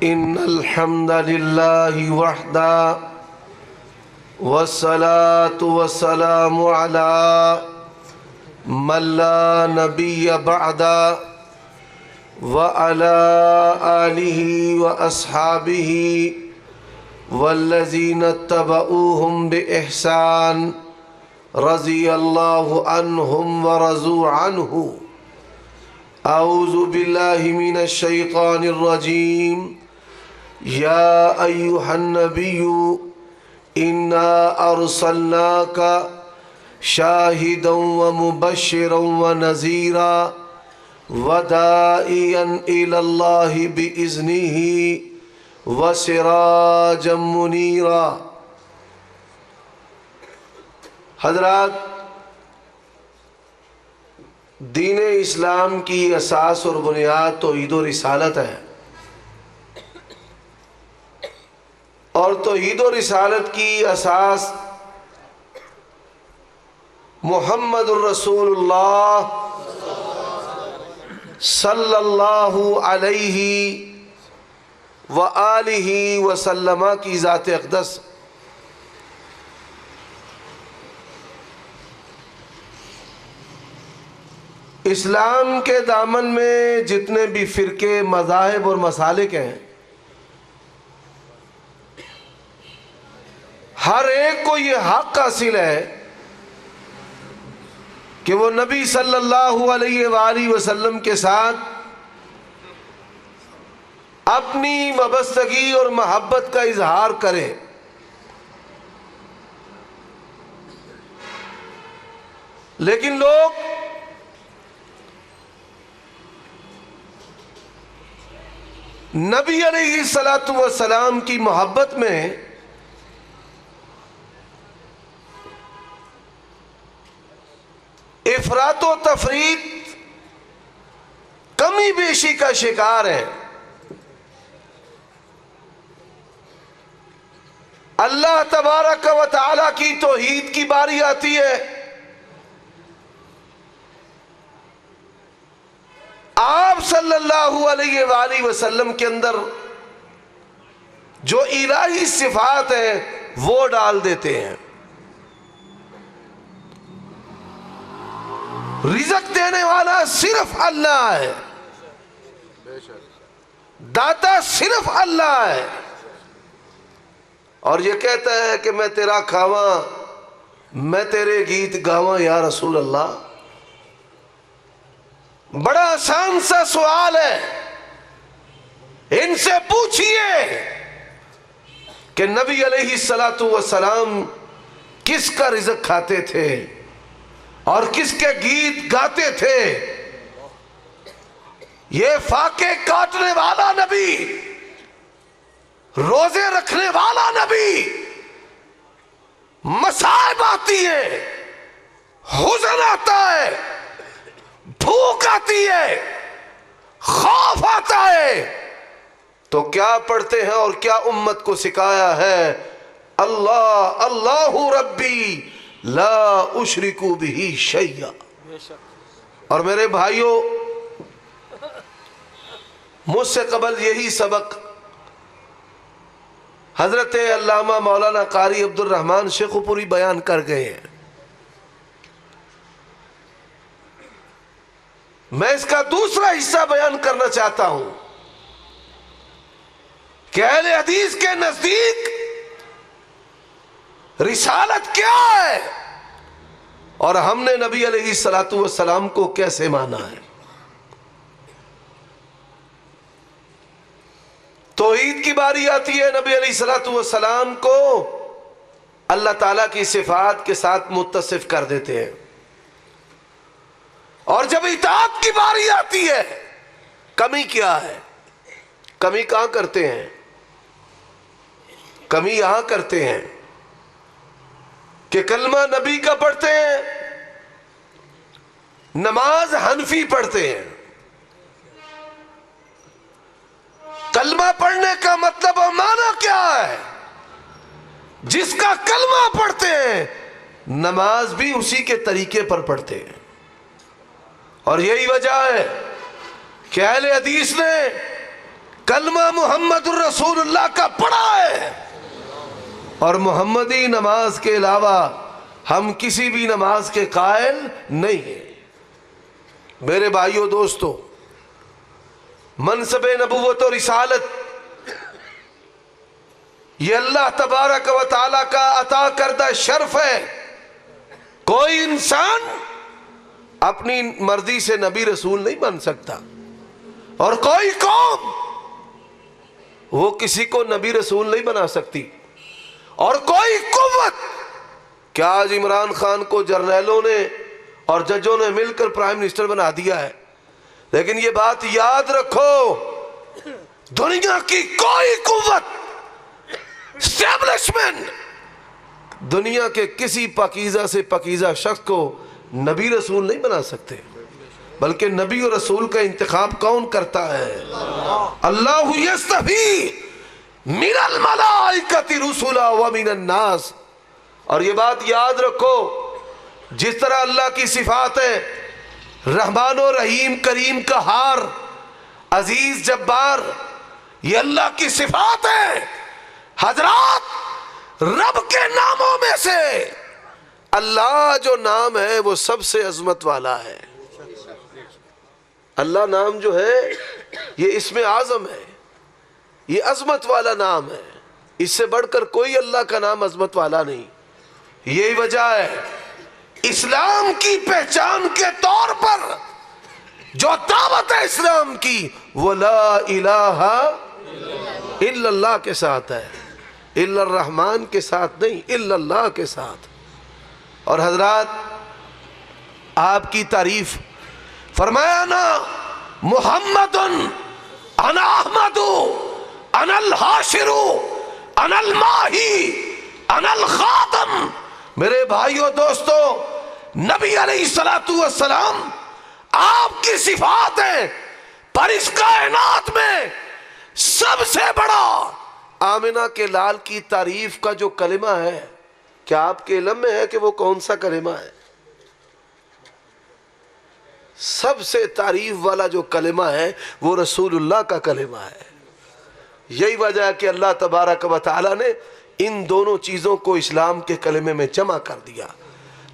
إن الحمد لله وحده والصلاة والسلام على من لا نبي بعده وعلى آله وأصحابه والذين اتبعوهم بإحسان رضي الله عنهم ورضوا عنه. أعوذ بالله من الشيطان الرجيم. يا أيها النبي إنا أرسلناك شاهدا ومبشرا ونذيرا وداعيا إلى الله بإذنه وسراجا منيرا. حضرات، دین اسلام کی اساس اور بنیاد توحید و رسالت ہے، اور توحید و رسالت کی اساس محمد الرسول اللہ صلی اللہ علیہ وآلہ وسلم کی ذات اقدس. اسلام کے دامن میں جتنے بھی فرقے، مذاہب اور مسالک ہیں، ہر ایک کو یہ حق حاصل ہے کہ وہ نبی صلی اللہ علیہ وآلہ وسلم کے ساتھ اپنی وابستگی اور محبت کا اظہار کرے. لیکن لوگ نبی علیہ السلام کی محبت میں افراط و تفریط، کمی بیشی کا شکار ہے. اللہ تبارک و تعالی کی توحید کی باری آتی ہے، آپ صلی اللہ علیہ وآلہ وسلم کے اندر جو الہی صفات ہیں وہ ڈال دیتے ہیں. رزق دینے والا صرف اللہ ہے، داتا صرف اللہ ہے، اور یہ کہتا ہے کہ میں تیرا کھاواں، میں تیرے گیت گاواں یا رسول اللہ. بڑا آسان سا سوال ہے، ان سے پوچھئے کہ نبی علیہ السلام کس کا رزق کھاتے تھے اور کس کے گیت گاتے تھے. یہ فاقے کاٹنے والا نبی، روزے رکھنے والا نبی، مصائب آتی ہے، حزن آتا ہے، بھوک آتی ہے، خوف آتا ہے، تو کیا پڑھتے ہیں اور کیا امت کو سکھایا ہے؟ اللہ اللہ ربی لا اشرک بہ شیئا. اور میرے بھائیوں، مجھ سے قبل یہی سبق حضرت علامہ مولانا قاری عبد الرحمن شیخ پوری بیان کر گئے ہیں. میں اس کا دوسرا حصہ بیان کرنا چاہتا ہوں کہ اہل حدیث کے نزدیک رسالت کیا ہے اور ہم نے نبی علیہ السلام کو کیسے مانا ہے. توحید کی باری آتی ہے، نبی علیہ السلام کو اللہ تعالیٰ کی صفات کے ساتھ متصف کر دیتے ہیں، اور جب اطاعت کی باری آتی ہے، کمی کیا ہے؟ کمی کہاں کرتے ہیں؟ کمی یہاں کرتے ہیں کہ کلمہ نبی کا پڑھتے ہیں، نماز حنفی پڑھتے ہیں. کلمہ پڑھنے کا مطلب اور معنی کیا ہے؟ جس کا کلمہ پڑھتے ہیں نماز بھی اسی کے طریقے پر پڑھتے ہیں. اور یہی وجہ ہے کہ اہل حدیث نے کلمہ محمد الرسول اللہ کا پڑھا ہے، اور محمدی نماز کے علاوہ ہم کسی بھی نماز کے قائل نہیں ہیں۔ میرے بھائیو دوستو، منصب نبوت و رسالت یہ اللہ تبارک و تعالیٰ کا عطا کردہ شرف ہے۔ کوئی انسان اپنی مرضی سے نبی رسول نہیں بن سکتا، اور کوئی قوم وہ کسی کو نبی رسول نہیں بنا سکتی، اور کوئی قوت، کیا آج عمران خان کو جرنیلوں نے اور ججوں نے مل کر پرائم منسٹر بنا دیا ہے، لیکن یہ بات یاد رکھو، دنیا کی کوئی قوت، اسٹیبلشمنٹ، دنیا کے کسی پاکیزہ سے پاکیزہ شخص کو نبی رسول نہیں بنا سکتے، بلکہ نبی و رسول کا انتخاب کون کرتا ہے؟ اللہ یستفی من الملائکۃ رسلا ومن الناس۔ اور یہ بات یاد رکھو، جس طرح اللہ کی صفات ہے، رحمان و رحیم، کریم، قہار، عزیز، جبار، یہ اللہ کی صفات ہے۔ حضرات، رب کے ناموں میں سے اللہ جو نام ہے وہ سب سے عظمت والا ہے۔ اللہ نام جو ہے یہ اسم اعظم ہے، یہ عظمت والا نام ہے، اس سے بڑھ کر کوئی اللہ کا نام عظمت والا نہیں۔ یہی وجہ ہے اسلام کی پہچان کے طور پر جو دعوت ہے اسلام کی، وہ لا الہ الا اللہ کے ساتھ ہے، الا الرحمن کے ساتھ نہیں، الا اللہ کے ساتھ۔ اور حضرات، آپ کی تعریف فرمایا نا، محمد انا احمد انا الحاشر انا الماہی انا الخاتم۔ میرے بھائیو دوستو، نبی علیہ السلام آپ کی صفات ہیں، پر اس کائنات میں سب سے بڑا آمنہ کے لال کی تعریف کا جو کلمہ ہے، کیا آپ کے علم میں ہے کہ وہ کون سا کلمہ ہے؟ سب سے تعریف والا جو کلمہ ہے وہ رسول اللہ کا کلمہ ہے۔ یہی وجہ ہے کہ اللہ تبارک و تعالی نے ان دونوں چیزوں کو اسلام کے کلمے میں جمع کر دیا،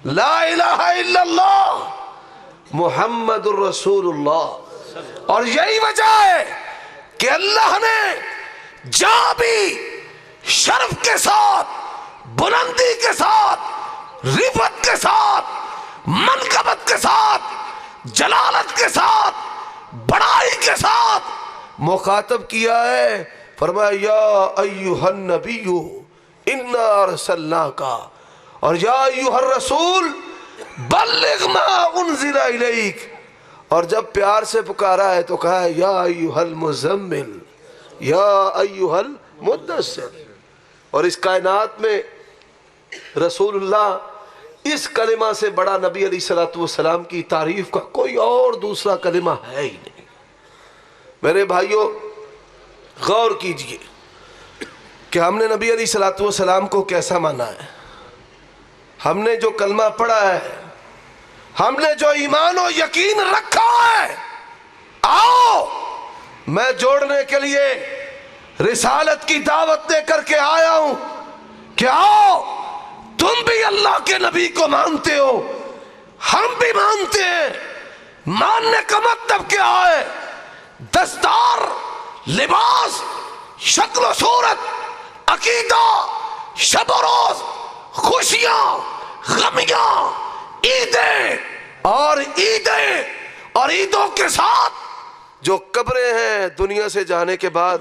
لا الہ الا اللہ محمد الرسول اللہ۔ اور یہی وجہ ہے کہ اللہ نے جہاں بھی شرف کے ساتھ، بلندی کے ساتھ، رفعت کے ساتھ، منقبت کے ساتھ، جلالت کے ساتھ، بڑائی کے ساتھ مخاطب کیا ہے، فرمایا یا ایہا النبی انا ارسلناک، اور یا ایہا الرسول بلغ ما انزل الیک، اور جب پیار سے پکارا ہے تو کہا ہے یا ایہا المزمل یا ایہا المدثر۔ اور اس کائنات میں رسول اللہ اس کلمہ سے بڑا نبی علیہ السلام کی تعریف کا کوئی اور دوسرا کلمہ ہے ہی نہیں۔ میرے بھائیوں، غور کیجئے کہ ہم نے نبی علیہ السلام کو کیسا مانا ہے، ہم نے جو کلمہ پڑھا ہے، ہم نے جو ایمان و یقین رکھا ہے۔ آؤ، میں جوڑنے کے لیے رسالت کی دعوت دے کر کے آیا ہوں کہ آؤ، تم بھی اللہ کے نبی کو مانتے ہو، ہم بھی مانتے ہیں۔ ماننے کا مطلب کیا ہے؟ دستار، لباس، شکل و صورت، عقیدہ، شب و روز، خوشیاں، غمیاں، عیدیں اور عیدوں کے ساتھ جو قبریں ہیں دنیا سے جانے کے بعد،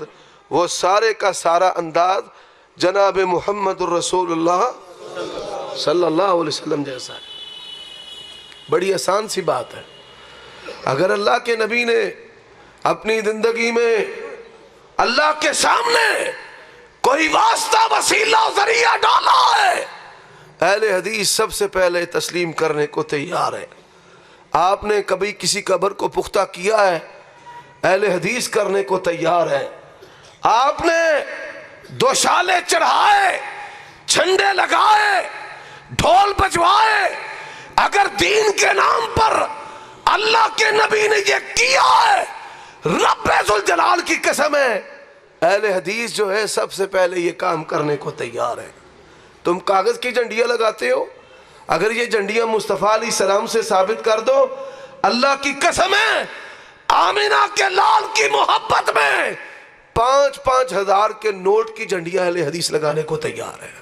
وہ سارے کا سارا انداز جناب محمد الرسول اللہ صلی اللہ علیہ وسلم جیسا ہے۔ بڑی آسان سی بات ہے۔ اگر اللہ کے نبی نے اپنی زندگی میں اللہ کے سامنے کوئی واسطہ، وسیلہ، ذریعہ ڈالا ہے، اہل حدیث سب سے پہلے تسلیم کرنے کو تیار ہے۔ آپ نے کبھی کسی قبر کو پختہ کیا ہے؟ اہل حدیث کرنے کو تیار ہے۔ آپ نے دوشالے چڑھائے، جھنڈے لگائے، ڈھول بجوائے، اگر دین کے نام پر اللہ کے نبی نے یہ کیا ہے، رب ذوالجلال کی قسم ہے اہل حدیث جو ہے سب سے پہلے یہ کام کرنے کو تیار ہے۔ تم کاغذ کی جھنڈیاں لگاتے ہو، اگر یہ جھنڈیاں مصطفیٰ علیہ السلام سے ثابت کر دو، اللہ کی قسم ہے آمینہ کے لال کی محبت میں 5,000 کے نوٹ کی جھنڈیاں اہل حدیث لگانے کو تیار ہے۔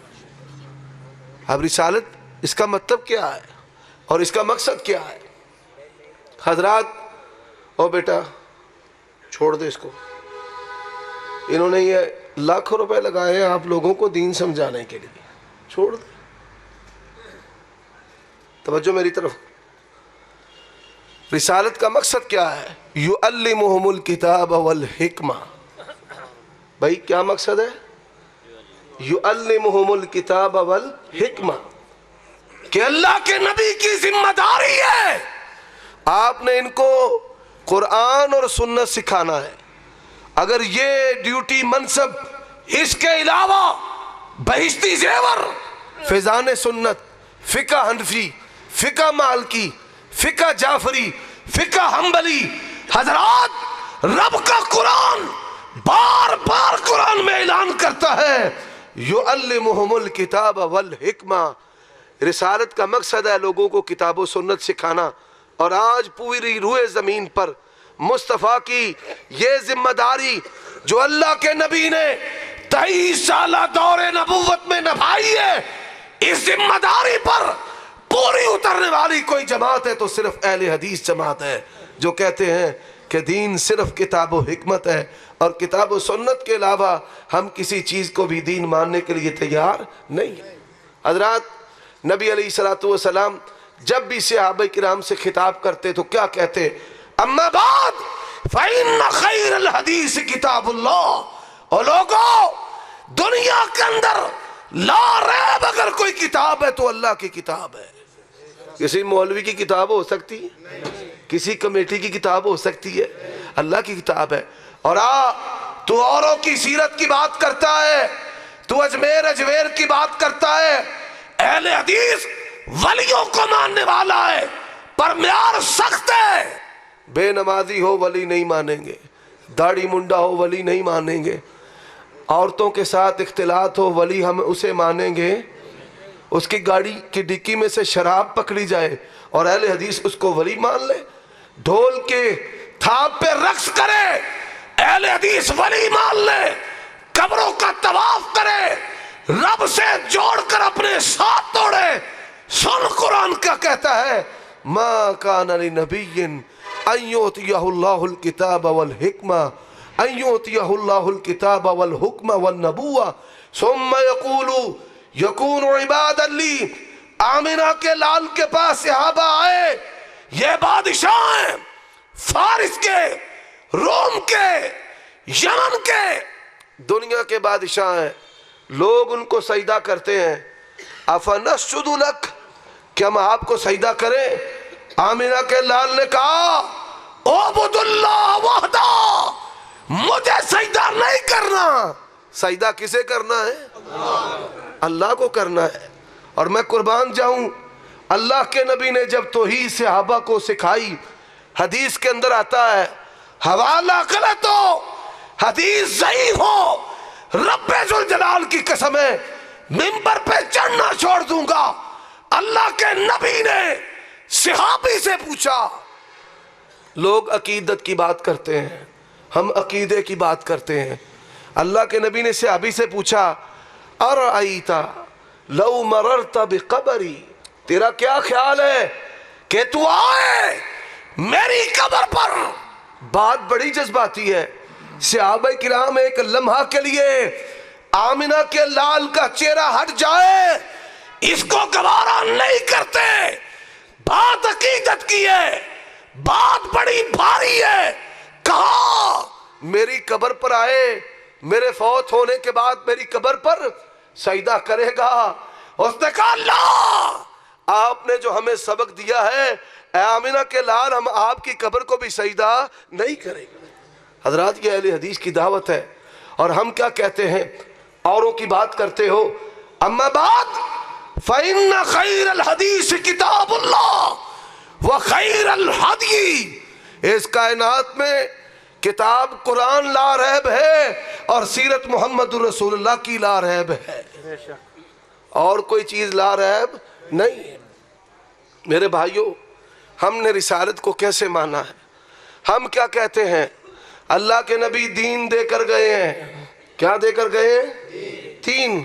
اب رسالت اس کا مطلب کیا ہے اور اس کا مقصد کیا ہے؟ حضرات، او بیٹا چھوڑ دے اس کو، انہوں نے یہ لاکھوں روپے لگائے ہیں آپ لوگوں کو دین سمجھانے کے لیے، چھوڑ دے۔ توجہ میری طرف، رسالت کا مقصد کیا ہے؟ یعلمہم الکتاب والحکمہ۔ بھائی کیا مقصد ہے؟ یعلمہم الکتاب والحکمہ، کہ اللہ کے نبی کی ذمہ داری ہے آپ نے ان کو قرآن اور سنت سکھانا ہے۔ اگر یہ ڈیوٹی منصب اس کے علاوہ بہشتی زیور، فیضان سنت، فقہ حنفی، فقہ مالکی، فقہ جعفری، فقہ حنبلی، حضرات رب کا قرآن بار بار قرآن میں اعلان کرتا ہے یعلمہم الکتاب والحکمہ۔ رسالت کا مقصد ہے لوگوں کو کتاب و سنت سکھانا، اور آج پوری روئے زمین پر مصطفیٰ کی یہ ذمہ داری جو اللہ کے نبی نے 23 سالہ دور نبوت میں نبھائی ہے، اس ذمہ داری پر پوری اترنے والی کوئی جماعت ہے تو صرف اہل حدیث جماعت ہے، جو کہتے ہیں کہ دین صرف کتاب و حکمت ہے اور کتاب و سنت کے علاوہ ہم کسی چیز کو بھی دین ماننے کے لیے تیار نہیں ہے۔ حضرات، نبی علیہ السلام جب بھی صحابہ کرام سے خطاب کرتے تو کیا کہتے؟ اما بعد فإن خیر الحدیث کتاب اللہ۔ اور لوگوں، دنیا کے اندر لا ریب اگر کوئی کتاب ہے تو اللہ کی کتاب ہے۔ کسی مولوی کی کتاب ہو سکتی ہے، کسی کمیٹی کی کتاب ہو سکتی ہے، اللہ کی کتاب ہے۔ اور تو اوروں کی سیرت کی بات کرتا ہے، تو اجمیر کی بات کرتا ہے۔ اہل حدیث ولیوں کو ماننے والا ہے، پر معیار سخت ہے۔ بے نمازی ہو ولی نہیں مانیں گے، داڑھی منڈا ہو ولی نہیں مانیں گے، عورتوں کے ساتھ اختلاط ہو ولی ہم اسے مانیں گے، اس کی گاڑی کی ڈکی میں سے شراب پکڑی جائے اور اہل حدیث اس کو ولی مان لے، ڈھول کے تھاپ پہ رقص کرے اہل حدیث ولی مان لے، قبروں کا طواف کرے، رب سے جوڑ کر اپنے ساتھ توڑے۔ سن قرآن کیا کہتا ہے؟ ما کان لنبی ان یؤتیہ اللہ الکتاب والحکمہ ان یؤتیہ اللہ الکتاب والحکمہ والنبوہ ثم یقول یکون عبادا لی۔ آمینہ کے لال کے پاس صحابہ آئے، یہ بادشاہ ہیں، فارس کے، روم کے، یمن کے، دنیا کے بادشاہ ہیں، لوگ ان کو سجدہ کرتے ہیں۔ افنسجد لک، کیا ہم آپ کو سجدہ کریں؟ آمینہ کے لال نے کہا اعبد اللہ وحدہ، مجھے سجدہ نہیں کرنا۔ سجدہ کسے کرنا ہے؟ اللہ کو کرنا ہے۔ اور میں قربان جاؤں، اللہ کے نبی نے جب توحید صحابہ کو سکھائی، حدیث کے اندر آتا ہے حوالہ غلط ہو، حدیث ضعیف ہو، رب ذوالجلال کی قسم ہے منبر پہ چڑھنا چھوڑ دوں گا۔ اللہ کے نبی نے صحابی سے پوچھا، لوگ عقیدت کی بات کرتے ہیں، ہم عقیدے کی بات کرتے ہیں، اللہ کے نبی نے صحابی سے پوچھا ارأیت لو مررت بقبری، تیرا کیا خیال ہے کہ تو آئے میری قبر پر؟ بات بڑی جذباتی ہے۔ صحابہ کرام ایک لمحہ کے لیے آمینہ کے لال کا چہرہ ہٹ جائے اس کو گوارا نہیں کرتے۔ بات عقیدت کی ہے، بات بڑی بھاری ہے۔ کہا میری قبر پر آئے، میرے فوت ہونے کے بعد میری قبر پر سجدہ کرے گا؟ اس نے کہا اللہ، آپ نے جو ہمیں سبق دیا ہے اے آمینہ کے لال، ہم آپ کی قبر کو بھی سجدہ نہیں کریں گے۔ حضرات، یہ اہل حدیث کی دعوت ہے، اور ہم کیا کہتے ہیں؟ اوروں کی بات کرتے ہو۔ اما بعد فإن خیر الحدیث کتاب اللہ وخیر الہدی۔ اس کائنات میں کتاب قرآن لا ریب ہے اور سیرت محمد رسول اللہ کی لا ریب ہے، اور کوئی چیز لا ریب نہیں ہے۔ میرے بھائیوں، ہم نے رسالت کو کیسے مانا ہے؟ ہم کیا کہتے ہیں؟ اللہ کے نبی دین دے کر گئے ہیں۔ کیا دے کر گئے ہیں؟ تین،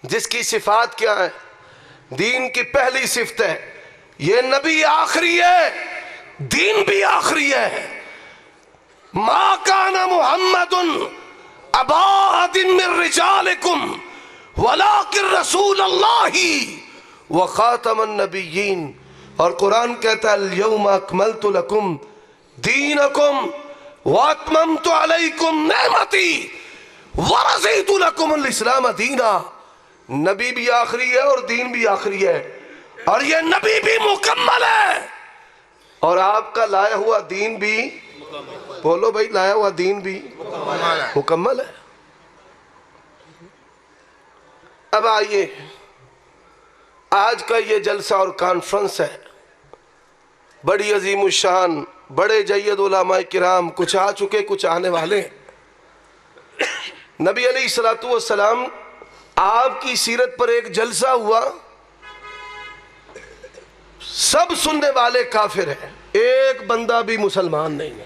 جس کی صفات کیا ہے؟ دین کی پہلی صفت ہے یہ نبی آخری ہے، دین بھی آخری ہے۔ ما کان محمد ابا احد من رجالکم ولکن رسول اللہ وخاتم النبیین، اور قرآن کہتا ہے الیوم اکملت لکم دینکم واتممت علیکم نعمتی ورضیت لکم الاسلام دینا۔ نبی بھی آخری ہے اور دین بھی آخری ہے، اور یہ نبی بھی مکمل ہے، اور آپ کا لایا ہوا دین بھی، بولو بھائی، لایا ہوا دین بھی مکمل ہے۔ اب آئیے، آج کا یہ جلسہ اور کانفرنس ہے بڑی عظیم الشان، بڑے جید علماء کرام، کچھ آ چکے کچھ آنے والے ہیں۔ نبی علیہ السلام آپ کی سیرت پر ایک جلسہ ہوا، سب سننے والے کافر ہیں، ایک بندہ بھی مسلمان نہیں ہے۔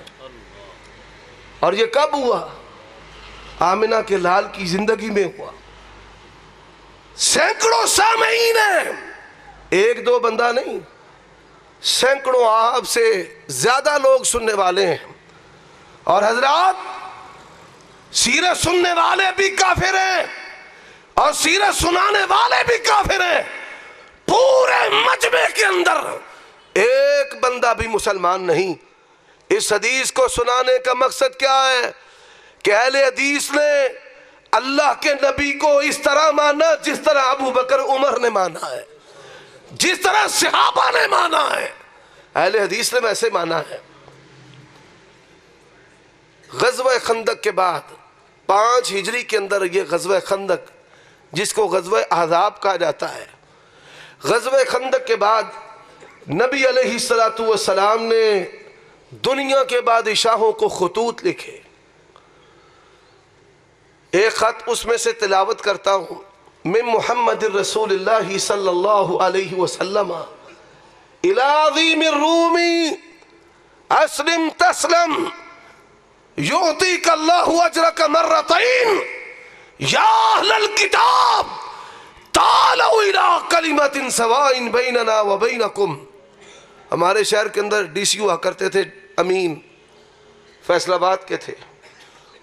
اور یہ کب ہوا؟ آمنہ کے لال کی زندگی میں ہوا۔ سینکڑوں سامعین ہیں، ایک دو بندہ نہیں، سینکڑوں، آپ سے زیادہ لوگ سننے والے ہیں۔ اور حضرات، سیرت سننے والے بھی کافر ہیں اور سیرت سنانے والے بھی کافر ہیں۔ پورے مجمع کے اندر ایک بندہ بھی مسلمان نہیں۔ اس حدیث کو سنانے کا مقصد کیا ہے؟ کہ اہل حدیث نے اللہ کے نبی کو اس طرح مانا جس طرح ابو بکر عمر نے مانا ہے، جس طرح صحابہ نے مانا ہے، اہل حدیث نے ویسے مانا ہے۔ غزوہ خندق کے بعد 5 ہجری کے اندر یہ غزوہ خندق، جس کو غزوہ احزاب کہا جاتا ہے، غزوہ خندق کے بعد نبی علیہ السلام نے دنیا کے بادشاہوں کو خطوط لکھے۔ ایک خط اس میں سے تلاوت کرتا ہوں، من محمد الرسول اللہ صلی اللہ علیہ وسلم الی عظیم الروم اسلم تسلم یعطیک اللہ اجرک مرتین یا اہل الکتاب تعالوا الی کلمۃ سواء بیننا وبینکم۔ ہمارے شہر کے اندر ڈی سی ہوا کرتے تھے، امین، فیصل آباد کے تھے۔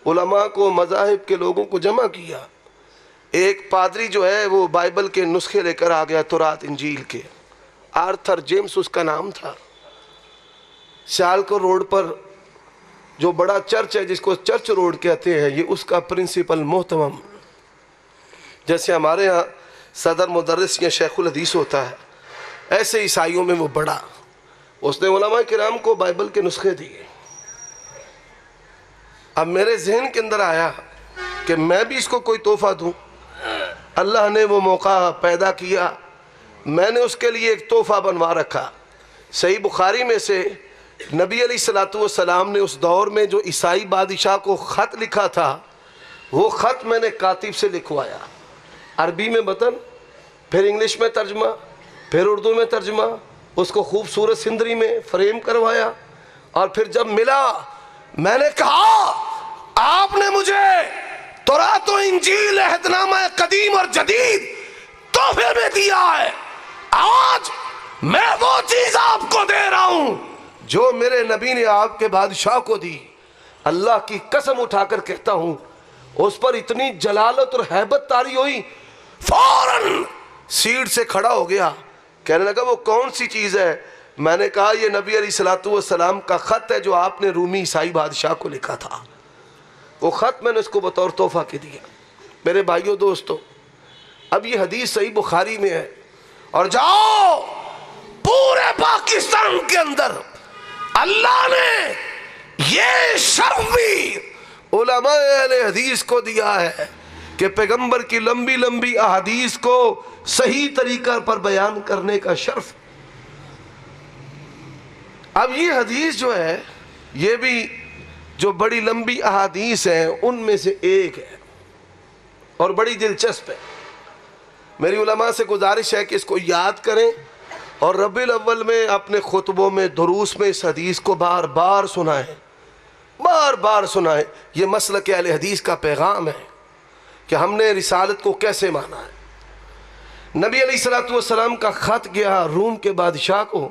علماء کو، مذاہب کے لوگوں کو جمع کیا۔ ایک پادری جو ہے وہ بائبل کے نسخے لے کر آ گیا، تورات انجیل کے، آرتھر جیمس اس کا نام تھا۔ سیالکوٹ روڈ پر جو بڑا چرچ ہے جس کو چرچ روڈ کہتے ہیں، یہ اس کا پرنسپل محتمم، جیسے ہمارے ہاں صدر مدرس یا شیخ الحدیث ہوتا ہے، ایسے عیسائیوں میں وہ بڑا۔ اس نے علماء کرام کو بائبل کے نسخے دیے۔ اب میرے ذہن کے اندر آیا کہ میں بھی اس کو کوئی تحفہ دوں۔ اللہ نے وہ موقع پیدا کیا، میں نے اس کے لیے ایک تحفہ بنوا رکھا۔ صحیح بخاری میں سے نبی علیہ السلام نے اس دور میں جو عیسائی بادشاہ کو خط لکھا تھا، وہ خط میں نے کاتب سے لکھوایا، عربی میں متن، پھر انگلش میں ترجمہ، پھر اردو میں ترجمہ، اس کو خوبصورت سندری میں فریم کروایا، اور پھر جب ملا میں نے کہا آپ نے مجھے تورات و انجیل، عہد نامہ قدیم اور جدید تحفے میں دیا ہے، آج میں وہ چیز آپ کو دے رہا ہوں جو میرے نبی نے آپ کے بادشاہ کو دی۔ اللہ کی قسم اٹھا کر کہتا ہوں، اس پر اتنی جلالت اور ہیبت طاری ہوئی، فوراً سیٹ سے کھڑا ہو گیا، کہنے لگا وہ کون سی چیز ہے؟ میں نے کہا یہ نبی علیہ السلام کا خط ہے جو آپ نے رومی عیسائی بادشاہ کو لکھا تھا۔ وہ خط میں نے اس کو بطور تحفہ کے دیا۔ میرے بھائیوں دوستو، اب یہ حدیث صحیح بخاری میں ہے، اور جاؤ پورے پاکستان کے اندر اللہ نے یہ شرف بھی علماء اہل حدیث کو دیا ہے کہ پیغمبر کی لمبی لمبی احادیث کو صحیح طریقہ پر بیان کرنے کا شرف۔ اب یہ حدیث جو ہے یہ بھی جو بڑی لمبی احادیث ہیں ان میں سے ایک ہے اور بڑی دلچسپ ہے. میری علماء سے گزارش ہے کہ اس کو یاد کریں اور ربیع الاول میں اپنے خطبوں میں دروس میں اس حدیث کو بار بار سنائیں، بار بار سنائیں. یہ مسلک اہل حدیث کا پیغام ہے کہ ہم نے رسالت کو کیسے مانا ہے. نبی علیہ السلام کا خط گیا روم کے بادشاہ کو.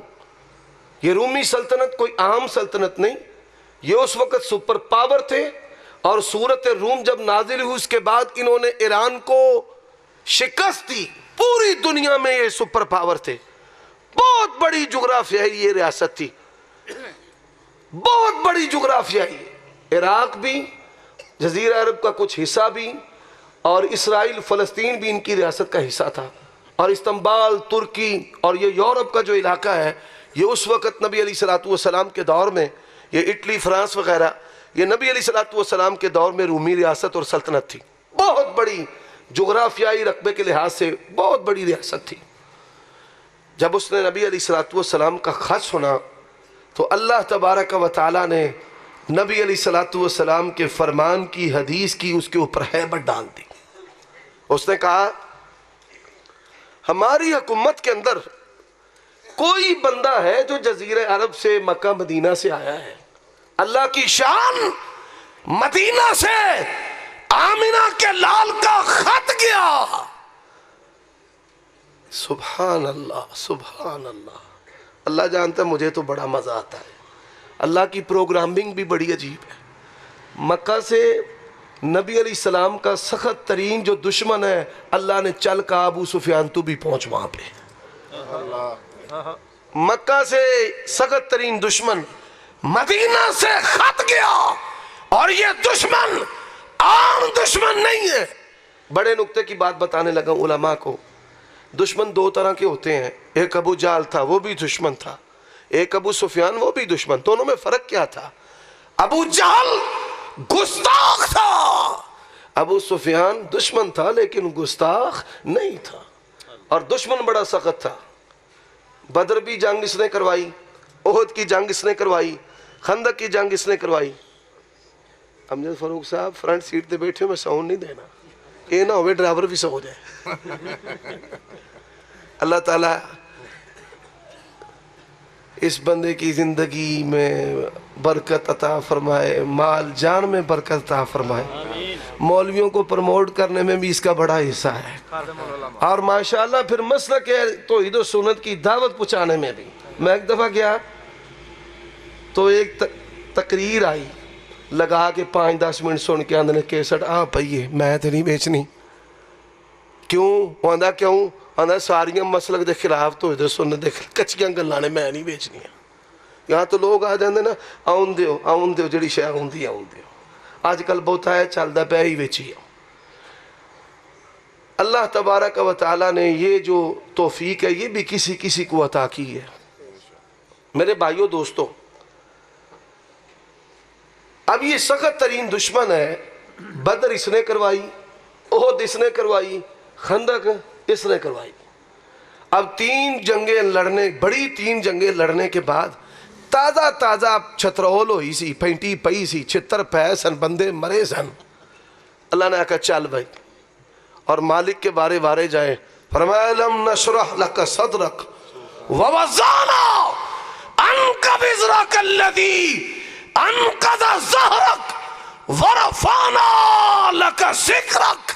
یہ رومی سلطنت کوئی عام سلطنت نہیں، یہ اس وقت سپر پاور تھے، اور سورت روم جب نازل ہوئی اس کے بعد انہوں نے ایران کو شکست دی. پوری دنیا میں یہ سپر پاور تھے. بہت بڑی جغرافیائی یہ ریاست تھی، بہت بڑی جغرافیائی. عراق بھی، جزیرہ عرب کا کچھ حصہ بھی، اور اسرائیل فلسطین بھی ان کی ریاست کا حصہ تھا. اور استنبول ترکی اور یہ یورپ کا جو علاقہ ہے یہ اس وقت نبی علیہ السلام کے دور میں، یہ اٹلی فرانس وغیرہ، یہ نبی علیہ السلام کے دور میں رومی ریاست اور سلطنت تھی. بہت بڑی جغرافیائی رقبے کے لحاظ سے بہت بڑی ریاست تھی. جب اس نے نبی علیہ السلام کا خط سنا تو اللہ تبارک و تعالیٰ نے نبی علیہ السلام کے فرمان کی حدیث کی اس کے اوپر ہیبت ڈال دی. اس نے کہا ہماری حکومت کے اندر کوئی بندہ ہے جو جزیرہ عرب سے مکہ مدینہ سے آیا ہے. اللہ کی شان، مدینہ سے آمنہ کے لال کا خط گیا. سبحان اللہ سبحان اللہ. اللہ جانتا ہے مجھے تو بڑا مزہ آتا ہے. اللہ کی پروگرامنگ بھی بڑی عجیب ہے. مکہ سے نبی علیہ السلام کا سخت ترین جو دشمن ہے، اللہ نے چل کا ابو سفیان تو بھی پہنچ وہاں پہ. مکہ سے سخت ترین دشمن مدینہ سے خط گیا، اور یہ دشمن عام دشمن نہیں ہے. بڑے نکتے کی بات بتانے لگا علماء کو. دشمن دو طرح کے ہوتے ہیں، ایک ابو جہل تھا وہ بھی دشمن تھا، ایک ابو سفیان وہ بھی دشمن. دونوں میں فرق کیا تھا؟ ابو جہل گستاخ تھا، ابو سفیان دشمن تھا لیکن گستاخ نہیں تھا، اور دشمن بڑا سخت تھا. بدر بھی جنگ اس نے کروائی، احد کی جنگ اس نے کروائی، خندق کی جنگ اس نے کروائی. امجد فاروق صاحب فرنٹ سیٹ تے بیٹھے میں ساؤنڈ نہیں دینا، یہ نہ ہوئے ڈرائیور بھی سو جائے. اللہ تعالیٰ اس بندے کی زندگی میں برکت عطا فرمائے، مال جان میں برکت عطا فرمائے. مولویوں کو پروموٹ کرنے میں بھی اس کا بڑا حصہ ہے، اور ماشاءاللہ پھر مسلک توحید و سنت کی دعوت پہنچانے میں بھی. میں ایک دفعہ گیا تو ایک تقریر آئی، لگا کے 5-10 منٹ سن کے آندھنے کیسٹ پئیے میں تو نہیں بیچنی. کیوں؟ آندھا کیوں؟ آندھا ساریاں مسلک دے خلاف توحید و سنت دے کچیاں گلانے میں نہیں بیچنی. یہاں تو لوگ آ جاندے نا آؤن دیو جڑی شے ہوندی آؤن دیو. آج کل بہت ہے چلدا پیا ہی ویچی. اللہ تبارک و تعالیٰ نے یہ جو توفیق ہے یہ بھی کسی کسی کو عطا کی ہے. میرے بھائیوں دوستوں، اب یہ سخت ترین دشمن ہے. بدر اس نے کروائی، احد اس نے کروائی، خندق اس نے کروائی. اب 3 جنگیں لڑنے، بڑی 3 جنگیں لڑنے کے بعد تازہ تازہ چھترول ہوئی سی، پینٹی پئی سی، چھتر پے سن، بندے مرے سن. اللہ نے کہا چل بھائی، اور مالک کے بارے بارے جائیں. فرمایا لم نشرح لک صدرک ووضعنا عنک وزرک الذی انقض ظہرک ورفعنا لک ذکرک.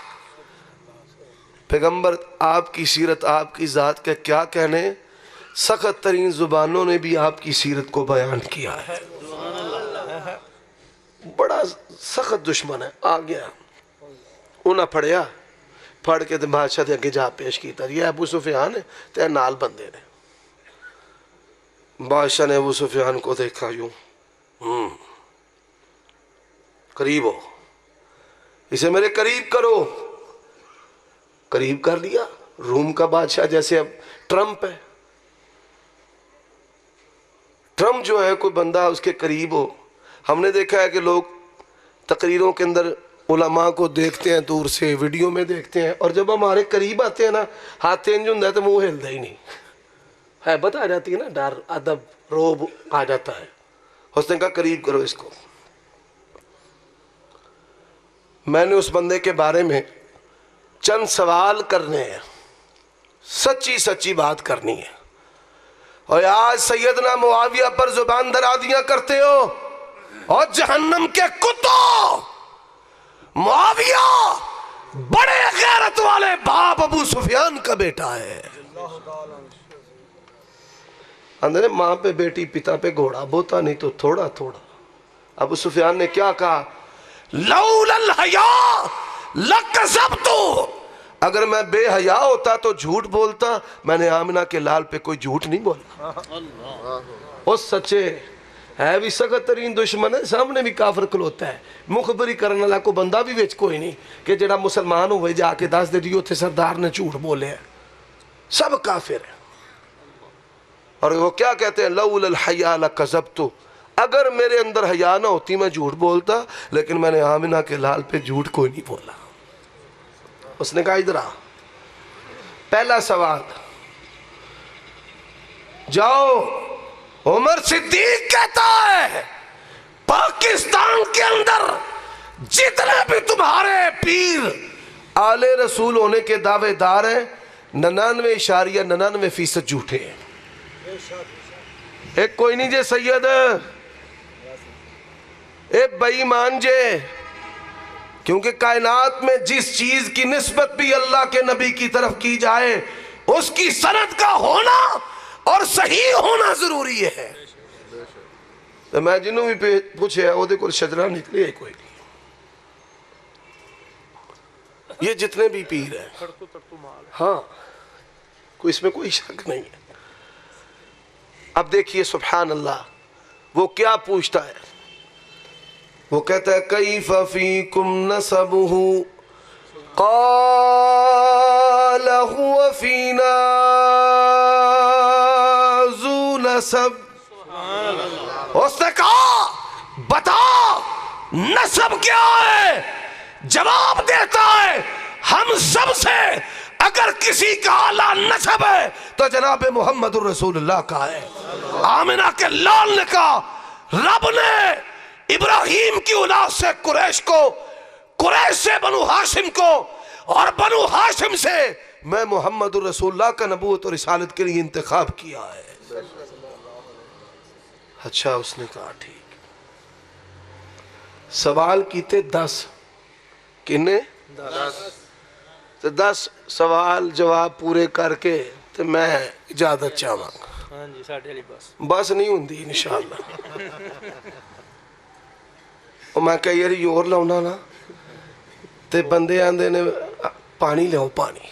پیغمبر آپ کی سیرت، آپ کی ذات کا کیا کہنے، سخت ترین زبانوں نے بھی آپ کی سیرت کو بیان کیا ہے. بڑا سخت دشمن ہے. آ گیا انہاں پھڑیا، پھڑ کے بادشاہ دے اگے جا پیش کیتا، یہ ابو سفیان ہے تے نال بندے نے. بادشاہ نے ابو سفیان کو دیکھا، یوں قریب ہو، اسے میرے قریب کرو. قریب کر لیا. روم کا بادشاہ جیسے اب ٹرمپ ہے. ٹرمپ جو ہے کوئی بندہ اس کے قریب ہو. ہم نے دیکھا ہے کہ لوگ تقریروں کے اندر علماء کو دیکھتے ہیں دور سے، ویڈیو میں دیکھتے ہیں، اور جب ہمارے قریب آتے ہیں نا ہاتھ تینج ہوتا ہے تو منہ ہلتا ہی نہیں، ہیبت آ جاتی ہے نا، ڈر ادب روب آ جاتا ہے. اس نے کہا قریب کرو اس کو. میں نے اس بندے کے بارے میں چند سوال کرنے ہیں، سچی سچی بات کرنی ہے. اور آج سیدنا معاویہ پر زبان درازیاں کرتے ہو، اور جہنم کے کتوں، معاویہ بڑے غیرت والے باپ ابو سفیان کا بیٹا ہے. اندر ماں پہ بیٹی، پتا پہ گھوڑا، بوتا نہیں تو تھوڑا تھوڑا. ابو سفیان نے کیا کہا؟ لولا الحیاء لکذبت، اگر میں بے حیا ہوتا تو جھوٹ بولتا. میں نے آمنہ کے لال پہ کوئی جھوٹ نہیں بولا. وہ سچے ہے بھی سخت ترین دشمن ہے، سامنے بھی کافر کھلوتا ہے. مخبری کرنے والا کو بندہ بھی وچ کوئی نہیں کہ جڑا مسلمان ہوئے جا کے دس دے دیو تھے سردار نے جھوٹ بولے ہیں. سب کافر ہیں. اور وہ کیا کہتے ہیں؟ لولا الحیاء لکذبت، اگر میرے اندر حیا نہ ہوتی میں جھوٹ بولتا، لیکن میں نے آمنہ کے لال پہ جھوٹ کوئی نہیں بولا. اس نے کہا ادھر آ. پہلا سوال، جاؤ. عمر صدیق کہتا ہے پاکستان کے اندر جتنے بھی تمہارے پیر آل رسول ہونے کے دعوے دار ہیں 99.99% جھوٹے ہیں. ایک کوئی نہیں جے سید، ایک بے ایمان جے. کیونکہ کائنات میں جس چیز کی نسبت بھی اللہ کے نبی کی طرف کی جائے اس کی سند کا ہونا اور صحیح ہونا ضروری ہے. تو میں جنہوں بھی پوچھے وہ دیکھو شجرہ نکلے کوئی نہیں. یہ جتنے بھی پیر ہیں، ہاں کوئی اس میں کوئی شک نہیں ہے. اب دیکھیے سبحان اللہ وہ کیا پوچھتا ہے. وہ کہتا ہے کیف فیکم نسبہ قال هو فینا ذو نسب. اس نے کہا بتا نسب کیا ہے؟ جواب دیتا ہے ہم سب سے اگر کسی کا اعلیٰ نسب ہے تو جناب محمد الرسول اللہ کا ہے. آمنہ کے لال نے کہا رب نے ابراہیم کی اولاد سے قریش کو، قریش سے بنو ہاشم کو، اور بنو ہاشم سے میں محمد الرسول اللہ کا نبوت اور رسالت کے لیے انتخاب کیا ہے. اچھا اس نے کہا ٹھیک. سوال کیتے 10، کنے 10 سوال جواب پورے کر کے تو میں اجازت چاہوں گا. بس نہیں ہوندی انشاءاللہ. اور میں کہا یاری اور لاؤنا نا تے بندے آندے نے پانی لیاؤ پانی.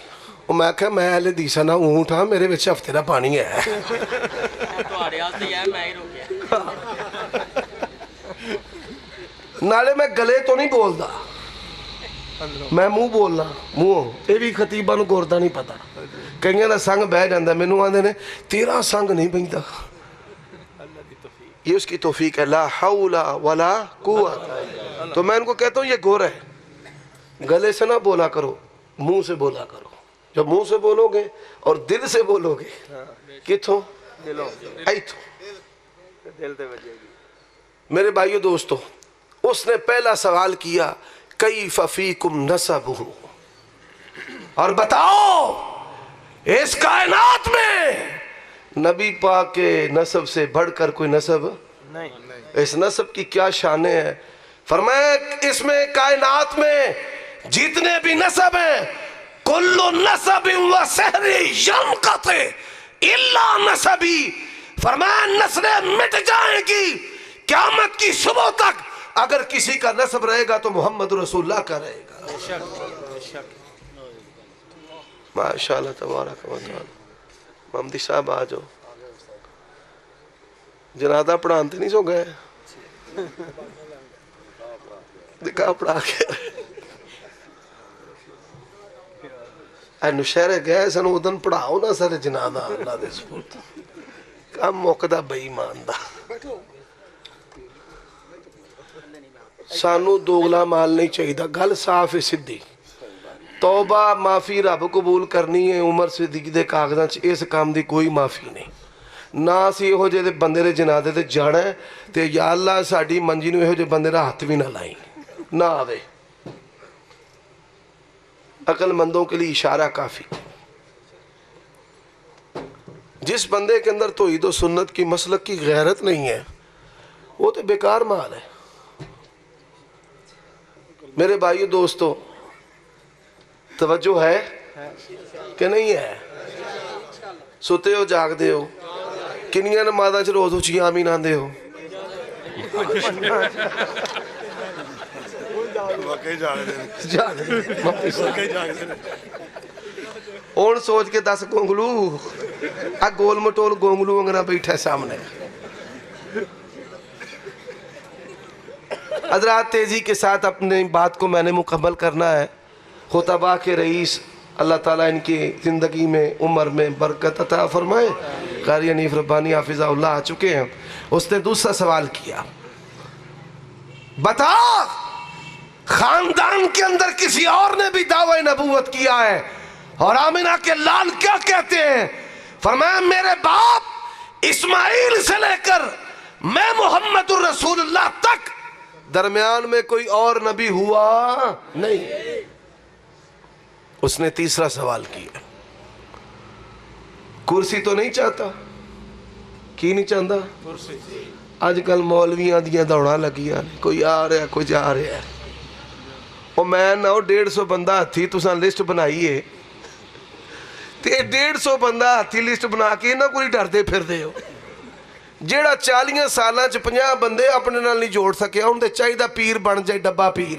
اور میں کہا میں اہل دیسا نہ اونٹ ہاں، میرے وچ ہفتے دا پانی ہے. نالے میں گلے تو نہیں بولدا، میں منہ بولنا. منہ یہ بھی خطیبہ نو گوردہ نہیں پتا. کئیاں دا سنگ بہ جاندا، مینوں آندے نے تیرا سنگ نہیں بہندا. یہ اس کی توفیق ہے. لا حول ولا قوت. تو میں ان کو کہتا ہوں یہ گور ہے. گلے سے نہ بولا کرو، منہ سے بولا کرو. جب منہ سے بولو گے اور دل سے بولو گے کتھوں ایتھوں. میرے بھائیو دوستو، اس نے پہلا سوال کیا کیف فیکم نسبہ، اور بتاؤ اس کائنات میں نبی پاک کے نسب سے بڑھ کر کوئی نسب نہیں. اس نسب کی کیا شانیں ہیں؟ فرمایا اس میں کائنات میں جتنے بھی نسب ہیں کل نسب و سحر ینقطع الا نسبی. فرمایا نسلیں مٹ جائیں گی قیامت کی صبح تک، اگر کسی کا نسب رہے گا تو محمد رسول اللہ کا رہے گا. ماشاءاللہ تبارک و تعالی. محمدی صاحب آ جاؤ. جنازہ پڑھانتے نہیں سو گئے؟ دکھا پڑھا کے اے نشہرے گئے سن ادن پڑھاؤ نا سر جنازہ اللہ دے سپورت. کم موقع بے ایمان دا. سانو دوغلا مال نہیں چاہیے دا. گل صاف ہے سدھی. توبہ معافی رب قبول کرنی ہے. عمر صدیق دے کاغذاں اس کام دی کوئی معافی نہیں. نہ اسی یہو جے بندے دے جنازے تے جانا ہے تے یا اللہ ساڈی منجی نو یہو جے بندے دا ہاتھ بھی نہ لائی نہ آوے. عقل مندوں کے لیے اشارہ کافی. جس بندے کے اندر توحید و سنت کی مسلک کی غیرت نہیں ہے وہ تو بیکار مال ہے. میرے بھائیو دوستو توجہ ہے کہ نہیں ہے؟ سوتے ہو جاگ دے ہو کنیاں نمازاں چ روز اچھی آمین آندے ہو؟ ہوں سوچ کے دس گونگلو آ گول مٹول گونگلو انگنا بیٹھا سامنے. حضرات تیزی کے ساتھ اپنے بات کو میں نے مکمل کرنا ہے. خطبہ کے رئیس اللہ تعالیٰ ان کی زندگی میں عمر میں برکت عطا فرمائے. قاری حنیف ربانی حافظہ اللہ آ چکے ہیں. اس نے دوسرا سوال کیا, بتا خاندان کے اندر کسی اور نے بھی دعوی نبوت کیا ہے؟ اور آمنہ کے لال کیا کہتے ہیں؟ فرمایا میرے باپ اسماعیل سے لے کر میں محمد الرسول اللہ تک درمیان میں کوئی اور نبی ہوا نہیں. اس نے تیسرا سوال کیا, کرسی تو نہیں چاہتا؟ کی نہیں چاہتا؟ آج کل مولویاں دیاں دوڑاں لگیاں, کوئی آ رہا کوئی جا رہا ہے. اور میں نہ 150 بندہ ہاتھی تساں لسٹ بنائیے تے 150 بندہ ہاتھی لسٹ بنا کے نہ کوئی ڈردے پھر دے ہو. جیڑا 40 سالاں چ 50 بندے اپنے نال نہیں جوڑ سکیا ان دے چاہیدہ پیر بن جائے, ڈبا پیر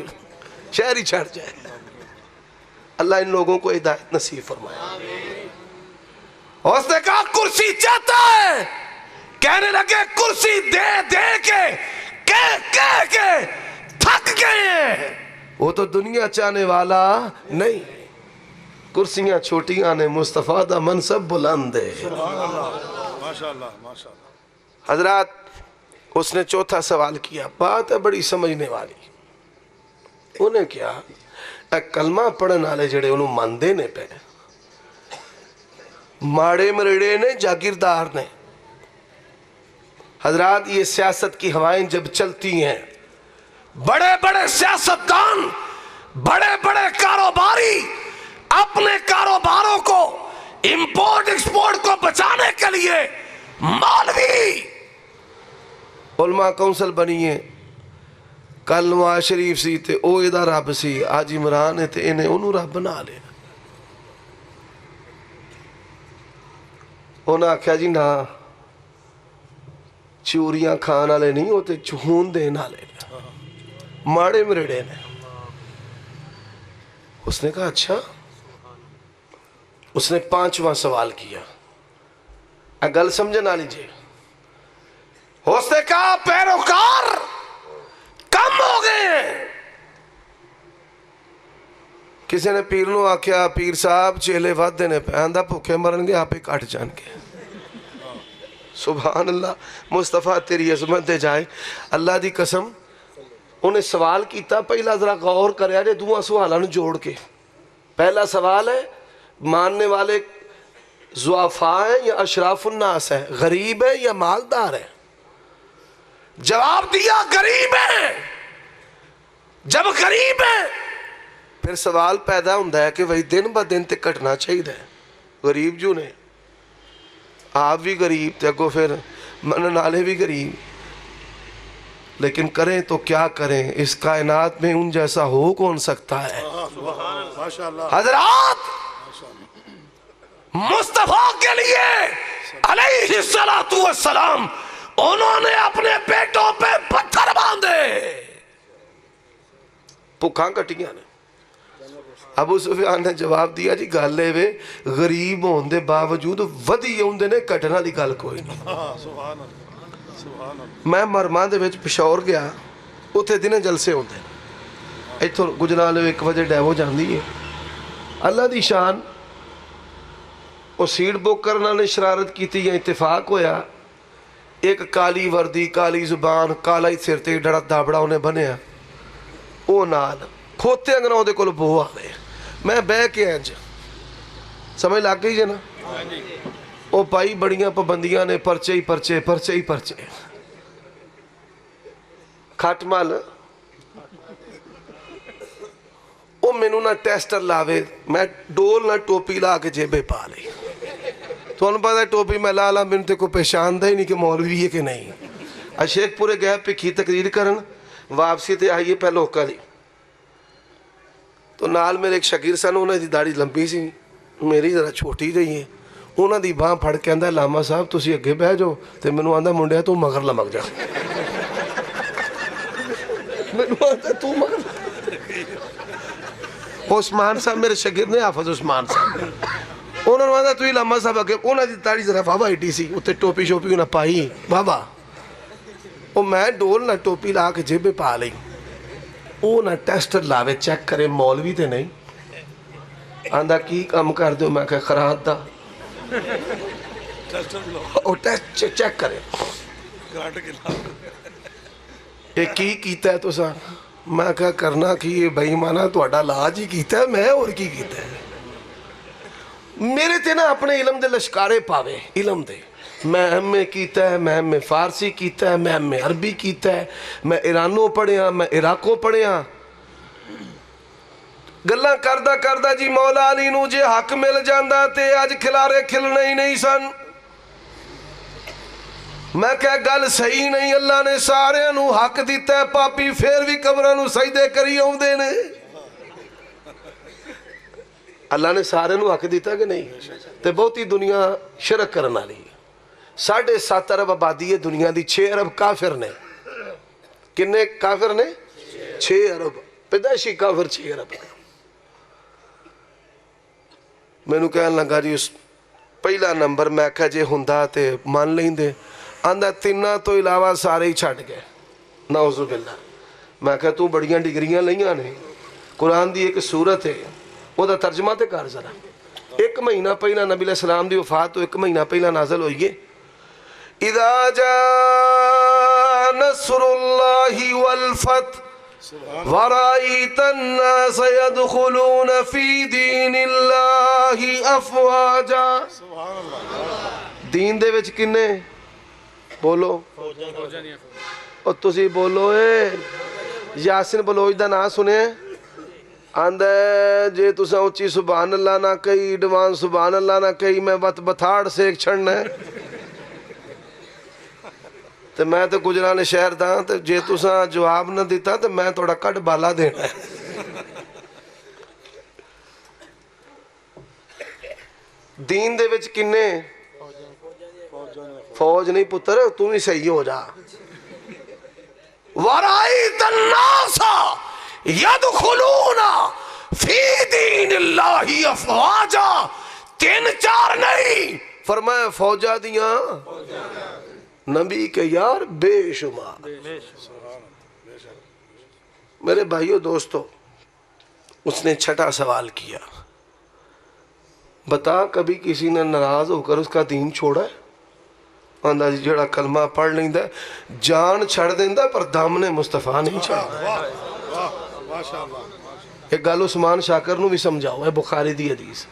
شہری چھڑ جائے. اللہ ان لوگوں کو ہدایت نصیب فرمائے. اور اس نے کہا کرسی چاہتا ہے, کہنے لگے کرسی دے دے کے کہہ کے تھک گئے ہیں. وہ تو دنیا چاہنے والا نہیں, کرسیاں چھوٹیاں نے مصطفیٰ دا منصب بلند ہے. ماشاءاللہ ماشاءاللہ. حضرات اس نے چوتھا سوال کیا, بات ہے بڑی سمجھنے والی. انہیں کیا اے کلمہ پڑھن والے جڑے انہوں مندے نے پہ ماڑے مریڑے نے جاگیردار نے. حضرات یہ سیاست کی ہوائیں جب چلتی ہیں بڑے بڑے سیاستدان بڑے بڑے کاروباری اپنے کاروباروں کو امپورٹ ایکسپورٹ کو بچانے کے لیے مولوی علماء کونسل بنی ہے. کل نواز شریف سی تے او ادھا رب سی, آج عمران ہے تے انہیں انہوں رب بنا لے. انہوں نے آکھیا جی نا چوریاں کھانا لے نہیں ہوتے چہون دینا لے ماڑے مریڑے نے. اس نے کہا اچھا. اس نے 5واں سوال کیا, گل سمجھن آ لیجیے. اس نے کہا پیروکار کم ہو گئے ہیں. کسی نے پیر نو آکھیا پیر صاحب چیلے واد دینے پہ آندھا بھوکے مرن گے آپ ہی کٹ جان کے. سبحان اللہ. مصطفیٰ تیری عظمت دے جائے اللہ دی قسم. انہیں سوال کیتا, پہلا ذرا غور کریا جے دوہاں سوالان جوڑ کے. پہلا سوال ہے ماننے والے ضعفاء ہیں یا اشراف الناس ہیں, غریب ہیں یا مالدار ہیں؟ جواب دیا غریب ہیں. جب غریب ہیں پھر سوال پیدا ہوتا ہے کہ وہی دن با دن تے کٹنا چاہیے. غریب جو نے آپ بھی غریب تے اگو پھر من نالے بھی غریب, لیکن کریں تو کیا کریں, اس کائنات میں ان جیسا ہو کون سکتا ہے. حضرات مصطفیٰ کے لیے علیہ السلام انہوں نے اپنے پیٹوں پہ پتھر باندھے, پکھاں کٹیاں نے. ابو سفیان نے جواب دیا جی گل لے وے غریب ہوندے باوجود ودی ہوندے نے کٹنا لی گل کوئی نہیں. میں مرمان دے وچ پشور گیا, اتھے دنے جلسے ہوندے ایتھوں گجرالے 1 بجے ڈیوو جاندی ہے. اللہ دی شان وہ سیٹ بک کرنا نے شرارت کی تھی یا اتفاق ہویا, ایک کالی وردی کالی زبان کالا ہی سرتے ڈڑا دابڑا انہیں بنیا, او نال کھوتے انگراں دے کول بو آ گئے. میں بے کے انج سمجھ لگ گئی جنا. او پائی بڑیاں پابندیاں نے پرچے ہی پرچے پرچے ہی پرچے. کھٹ مال او وہ مینو نہ ٹیسٹر لاوے میں ڈول نہ ٹوپی لا کے جیبے پا لی تو پتا ہے ٹوپی میں لا لا میرے کو پہچان ہی نہیں کہ مولوی ہے کہ نہیں شیخ پورے گئے پکھی تقریر کرن واپسی تے آئیے پہ لوکا دی تو نال میرے ایک شاگرد سن انہوں دی داڑھی لمبی سی میری ذرا چھوٹی رہی ہے انہوں دی باں پھڑ کے آندا لاما صاحب تسی اگے بہ جاؤ تے مینوں آندا منڈیا تو مگر لمک جا مینوں آندا تو مگر عثمان صاحب میرے شاگرد نے حافظ عثمان صاحب انہوں نے آندا تو لاما صاحب اگے انہوں دی داڑھی ذرا واہ ایڈی سی اتنے ٹوپی شوپی انہیں پائی واہ وہ میں ڈول نہ ٹوپی لا کے جیبے پا لئی وہ نہ ٹیسٹر لاوے چیک کرے مولوی تے نہیں آندہ کی کام کر دو میں کہ خرات دا وہ ٹیسٹ چیک کرے یہ کی کیتا ہے تو سا میں کہا کرنا کی یہ بھائی مانا تو اڈا لاج ہی کیتا ہے میں اور کی کیتا ہے میرے تے نا اپنے علم دے لشکارے پاوے علم دے میں ایم اے کیتا ہے میں ایم اے فارسی کیتا ہے میں ایم اے عربی کیتا ہے میں ایرانوں پڑھیا میں عراقوں پڑھیا گلاں کردہ کردہ جی مولا علی نو جے حق مل جاندہ تے آج کھلارے کھلنے ہی نہیں سن میں کہا گل صحیح نہیں اللہ نے سارے نو حق دیتا ہے پاپی پھر بھی قبرہ نو سجدے کری ہوں دینے اللہ نے سارے نو حق دیتا کہ نہیں تے بہتی دنیا شرک کرنا لی 7.5 ارب آبادی ہے دنیا دی 6 ارب کافر نے کنے کافر نے 6 ارب پیدائشی کافر 6 ارب میں نو کہنے لگا جی اس پہلا نمبر میں کہا جے ہندہ تے مان لیں دے آندہ تینہ تو علاوہ سارے ہی چھٹ گئے نعوذ باللہ میں کہا تو بڑیاں ڈگریاں لئیاں نہیں قرآن دی ایک سورت ہے وہ دا ترجمہ تے کار ذرا 1 مہینہ پہلا نبی علیہ السلام دی وفات تو 1 مہینہ پہلا نازل ہوئی ہے اذا جاء نصر اللہ والفتح ورأيت الناس يدخلون في دين الله افواجا دین دے وچ کنے بولو اور تسی بولو یاسین بلوچ دا نا سنے آندہ جے تسا اچھی سبحان اللہ نہ کئی ڈوان سبحان اللہ نہ کئی میں بتھاڑ سے ایک چھڑنا ہے تو میں تو گجران شہر دا تو جے تسا جواب نہ دیتا تو میں توڑا کٹ بالا دینا ہے دین دے وچ کنے فوج نہیں پتر تم ہی صحیح ہو جا وَرَأَيْتَ النَّاسَ يَدْخُلُونَ فِي دِينِ اللَّهِ أَفْوَاجًا 3-4 نہیں فرمایا فوجہ دیاں نبی کے یار بے شمار میرے بھائیو دوستو اس نے چھٹا سوال کیا بتا کبھی کسی نے ناراض ہو کر اس کا دین چھوڑا ہے آندہ جی جڑا کلمہ پڑھ لیں دا جان چھڑ دیں دا پر دامن مصطفیٰ نہیں چھڑ ایک گل عثمان شاکر نو بھی سمجھاؤ ہے بخاری دی حدیث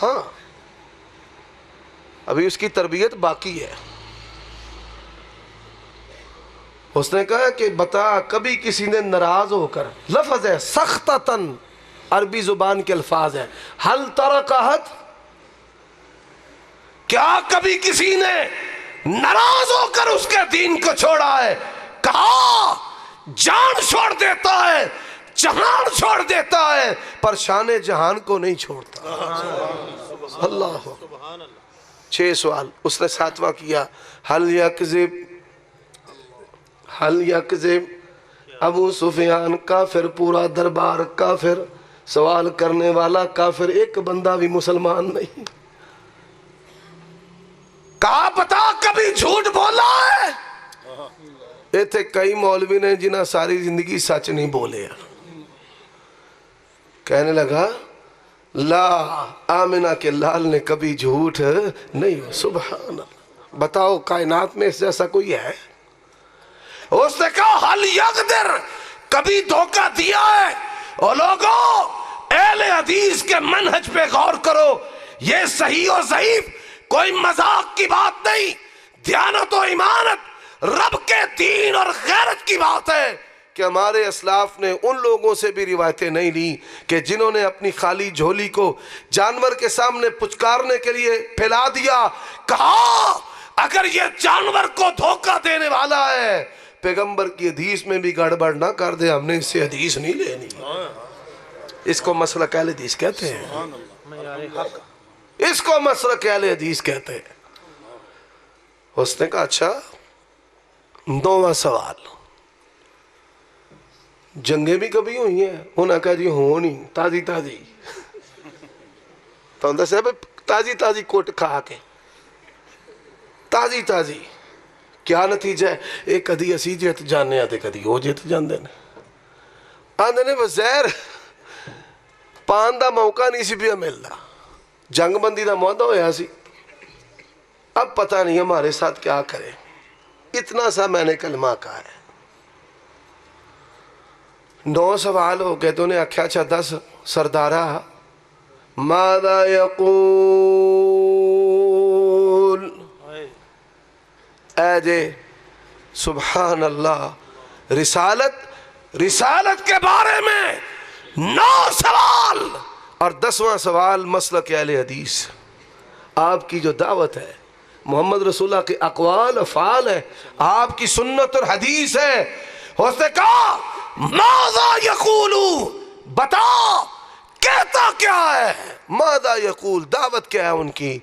ہاں ابھی اس کی تربیت باقی ہے اس نے کہا کہ بتا کبھی کسی نے ناراض ہو کر لفظ ہے سختتاً عربی زبان کے الفاظ ہے حل ترکہت کیا کبھی کسی نے ناراض ہو کر اس کے دین کو چھوڑا ہے کہا جان چھوڑ دیتا ہے جہان چھوڑ دیتا ہے پر شان جہان کو نہیں چھوڑتا اللہ 6 سوال اس نے 7واں کیا حل یکذب ابو سفیان کافر پورا دربار کافر سوال کرنے والا کافر ایک بندہ بھی مسلمان نہیں کہا پتا کبھی جھوٹ بولا ہے یہ تھے کئی مولوی نے جنہاں ساری زندگی سچ نہیں بولے کہنے لگا لا آمنہ کے لال نے کبھی جھوٹ نہیں سبحان اللہ بتاؤ کائنات میں اس جیسا کوئی ہے اس نے کہا حل یقدر کبھی دھوکہ دیا ہے اور لوگوں اہل حدیث کے منہج پہ غور کرو یہ صحیح و ضعیف کوئی مذاق کی بات نہیں دیانت و ایمانت رب کے دین اور غیرت کی بات ہے کہ ہمارے اسلاف نے ان لوگوں سے بھی روایتیں نہیں لی کہ جنہوں نے اپنی خالی جھولی کو جانور کے سامنے پچکارنے کے لیے پھیلا دیا. کہا اگر یہ جانور کو دھوکہ دینے والا ہے پیغمبر کی حدیث میں بھی گڑبڑ نہ کر دے, ہم نے اس سے حدیث نہیں لینی. اس کو مسلک اہل حدیث کہتے ہیں, اس کو مسلک اہل حدیث کہتے ہیں. اس نے کہا اچھا دوواں سوال, جنگیں بھی کبھی ہوئی ہیں؟ انہوں نے کہا جی ہوں نہیں, تازی تازی تو اندر سے تازی تازی کوٹ کھا کے تازی تازی کیا نتیجہ ہے؟ ایک کدی اسی جیت جانے آتے کدی وہ جیت جاندے نے. آندے نے بزیر پان دا موقع نہیں سی پیا ملتا, جنگ بندی دا معاہدہ ہویا سی, اب پتہ نہیں ہمارے ساتھ کیا کرے, اتنا سا میں نے کلمہ کہا ہے. 9 سوال ہو گئے تو انہیں آکھیا اچھا 10 سردارہ ماذا یقول, اے جے سبحان اللہ, رسالت کے بارے میں 9 سوال اور 10واں سوال مسلک اہل حدیث. آپ کی جو دعوت ہے محمد رسول اللہ کے اقوال افعال ہے, آپ کی سنت اور حدیث ہے. اس نے کہا ماذا یقولو, بتا کہتا کیا ہے, ماذا یقول دعوت کیا ہے ان کی.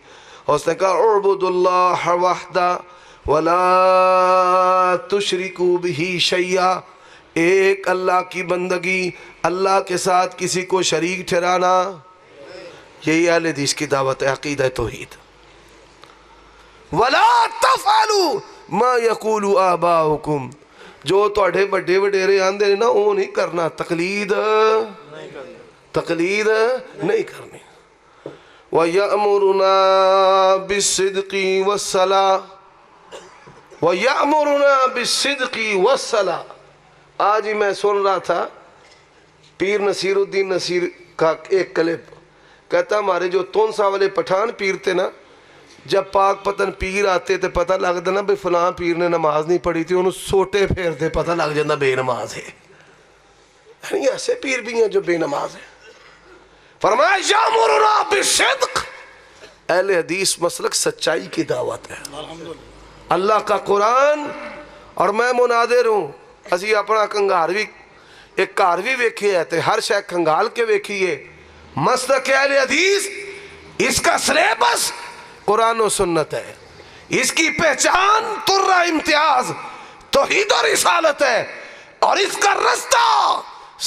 اس نے کہا اعبد اللہ وحدہ ولا تشرکو بہ شیئا, ایک اللہ کی بندگی, اللہ کے ساتھ کسی کو شریک ٹھہرانا, یہی اہل حدیث کی دعوت ہے, عقیدہ توحید. ولا تفعلوا ما یقول آباؤکم, جو تواڈے بڑے وڈیرے آندے نا وہ نہیں کرنا, تقلید نہیں کرنی. وَيَأْمُرُنَا بِالصِّدْقِ وَالصَّلَاةِ وَيَأْمُرُنَا بِالصِّدْقِ وَالصَّلَاةِ. آج ہی میں سن رہا تھا پیر نصیر الدین نصیر کا ایک کلپ, کہتا ہمارے جو تونسا والے پٹھان پیر تھے نا, جب پاک پتن پیر آتے تھے پتہ لگ دینا بھئی فلاں پیر نے نماز نہیں پڑھی تھی, انہوں سوٹے پھیر دے پتہ لگ جانا بے نماز ہے. یعنی ایسے پیر بھی ہیں جو بے نماز ہیں. فرمایا یامرنا بالصدق, اہل حدیث مسلک سچائی کی دعوت ہے. اللہ کا قرآن اور میں مناظر ہوں, اسی اپنا کنگار بھی ایک کار بھی ویکھے ہے ہر شے کنگال کے ویکھیے. مسلک اہل حدیث اس کا سلیبس قرآن و سنت ہے, اس کی پہچان ترہ امتیاز توحید و رسالت ہے, اور اس کا رستہ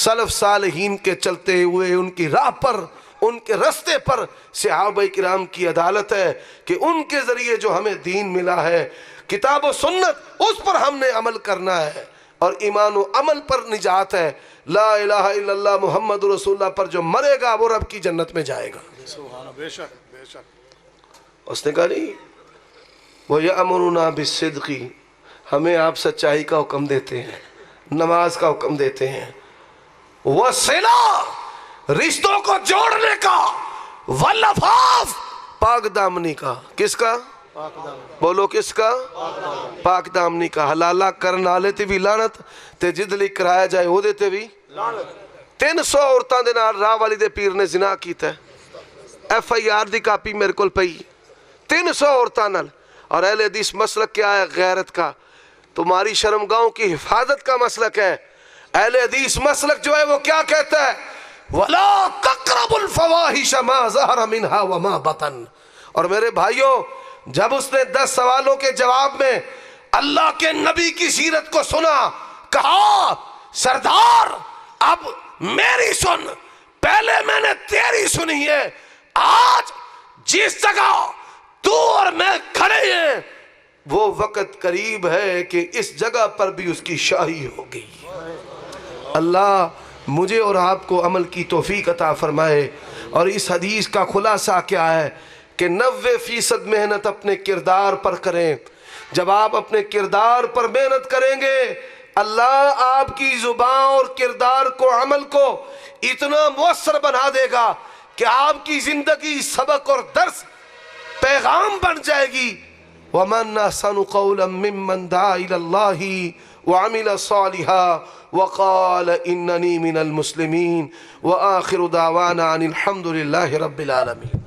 سلف صالحین کے چلتے ہوئے ان کی راہ پر, ان کے رستے پر صحابہ کرام کی عدالت ہے کہ ان کے ذریعے جو ہمیں دین ملا ہے کتاب و سنت, اس پر ہم نے عمل کرنا ہے, اور ایمان و عمل پر نجات ہے. لا الہ الا اللہ محمد رسول اللہ پر جو مرے گا وہ رب کی جنت میں جائے گا. بے شک بے شک. اس نے کہا نہیں, وَيَأْمُرُنَا بِالصِّدْقِ, ہمیں آپ سچائی کا حکم دیتے ہیں, نماز کا حکم دیتے ہیں, وَصِلَةِ رشتوں کو جوڑنے کا, وَالْعَفَافِ پاک دامنی کا. کس کا؟ بولو کس کا؟ پاک دامنی کا. حلالہ کرن آلے تے بھی لانت تے جد لی کرایا جائے ہو دیتے بھی لانت. 300 عورتاں دے نال راہ والی دے پیر نے زنا کیتا ہے, FIR دی کاپی میرے کول پئی, 300 عورتاں نال. اور اہل حدیث مسلک کیا ہے؟ غیرت کا, تمہاری شرمگاہوں کی حفاظت کا مسلک ہے. اہل حدیث مسلک جو ہے وہ کیا کہتا ہے؟ وَلَا تَقْرَبُ الْفَوَاحِشَ مَا ظَهَرَ مِنْهَا وَمَا بَطَنَ. اور میرے بھائیوں, جب اس نے 10 سوالوں کے جواب میں اللہ کے نبی کی سیرت کو سنا, کہا سردار اب میری سن, پہلے میں نے تیری سنی ہے, آج جس جگہ تو اور میں کھڑے ہیں وہ وقت قریب ہے کہ اس جگہ پر بھی اس کی شاہی ہوگی. اللہ مجھے اور آپ کو عمل کی توفیق عطا فرمائے. اور اس حدیث کا خلاصہ کیا ہے کہ 90% محنت اپنے کردار پر کریں. جب آپ اپنے کردار پر محنت کریں گے, اللہ آپ کی زبان اور کردار کو, عمل کو اتنا مؤثر بنا دے گا کہ آپ کی زندگی سبق اور درس پیغام بن جائے گی. وَمَنْ أَحْسَنُ قَوْلًا مِّمَّنْ دَعَا إِلَى اللَّهِ وعمل صالحا وقال إنني من المسلمين وآخر دعوانا عن الحمد لله رب العالمين.